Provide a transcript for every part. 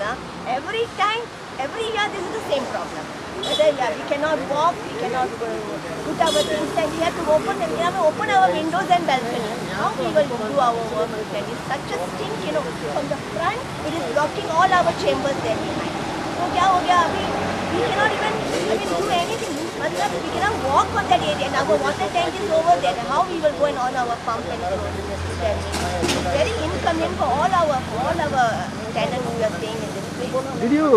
every time, every year this is the same problem. Whether we cannot walk, we cannot put our things, and we have to open our windows and balconies. How we will do our work? There is such a stink, from the front, it is blocking all our chambers there behind. So क्या हो गया अभी? We cannot even do anything. मतलब we cannot walk on that area. Now our water tank is over there. How we will go and on our pump and go there? It's very inconvenient for all our tenants who are staying in this place. Did you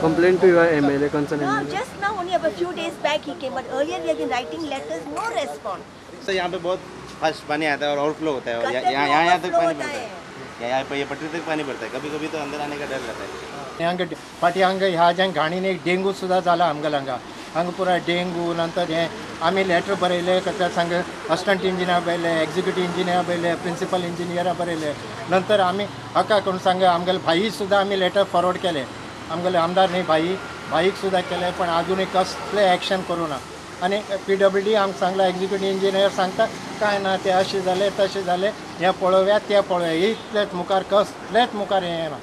complain to your MLA concern? No, just now only a few days back he came, but earlier we have been writing letters, no response. तो यहाँ पे बहुत fast पानी आता है और overflow होता है और यहाँ तक पानी भरता है, यहाँ पे ये पटरी तक पानी भरता है, कभी कभी तो अंदर आने का डर रहता है. हांगा फाटी हांगा ह्या ज्या घाणीने डेंगू सुद्धा जाला आमगेला हांगा पुरा डेंगू नंतर हे आमी लेटर बरयले त्या सांग असिस्टंट इंजिनियर बरयले एक्झिक्युटिव्ह इंजिनियर बरयले प्रिंसिपल इंजिनियर बरयले नंतर आमी हाका करून सांगा आमगेले भाई सुद्धा आमी लेटर फॉरवर्ड केले आमगेले आमदार न्ही भाईक सुद्धा केले पण अजूनही कसले एक्शन करूना आणि PWD आमकां सांगला एक्झिक्युटिव्ह इंजिनियर सांगता काय ना ते अशें जालें तशें जालें हें पळोवया तें पळोवया इतलेंच मुखार कसलेंच मुखार हें येना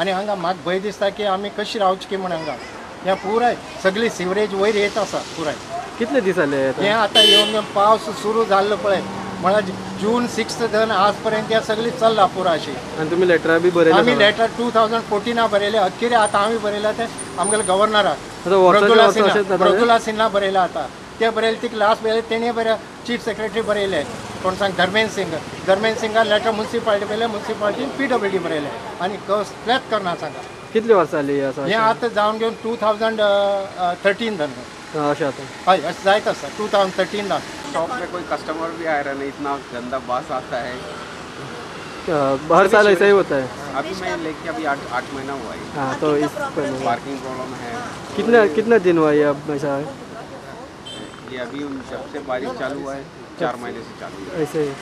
आनी हांगा म्हाका भंय दिसता की आमी कशी रावची की म्हण हांगा हें पुराय सगळी सिवरेज वयर येत आसा पुराय. कितले दीस जाले हें आतां येवन पावस सुरू जाल्लो पळय म्हळ्यार जून 6 धन आज पर्यंत हें सगळी चल्ला पुरा अशी. आनी तुमी लेटरा बी बरयले? आमी लेटर 2014 बरयले अखेर आतां आमी बरयला ते आमगेले गव्हर्नराक मृदुला सिन्हा बरयला आतां ते बरयले तिका लास्ट बरयले तेणी बरय चीफ सेक्रेटरी बरयले कोण सांग धर्मेंद्र सिंगान लेटर म्युन्सिपालिटी बरयले म्युन्सिपालिटीन PWD बरयले आनी कसलेंच करना सांगा. कितली वर्सां जाली हें आतां जावन घेवन 2013 धन अशें आतां हय अशें जायत आसा 2013 ला. शॉप में कोई कस्टमर भी आ रहा नहीं, इतना गंदा बास आता है. हर साल ऐसा ही होता है? अभी मैं लेके अभी 8 महीना हुआ है. हाँ तो इस पार्किंग प्रॉब्लम है. कितना दिन हुआ ये अब ऐसा है? ये अभी जब से बारिश चालू हुआ है 4 महीने से चालू है ऐसे ही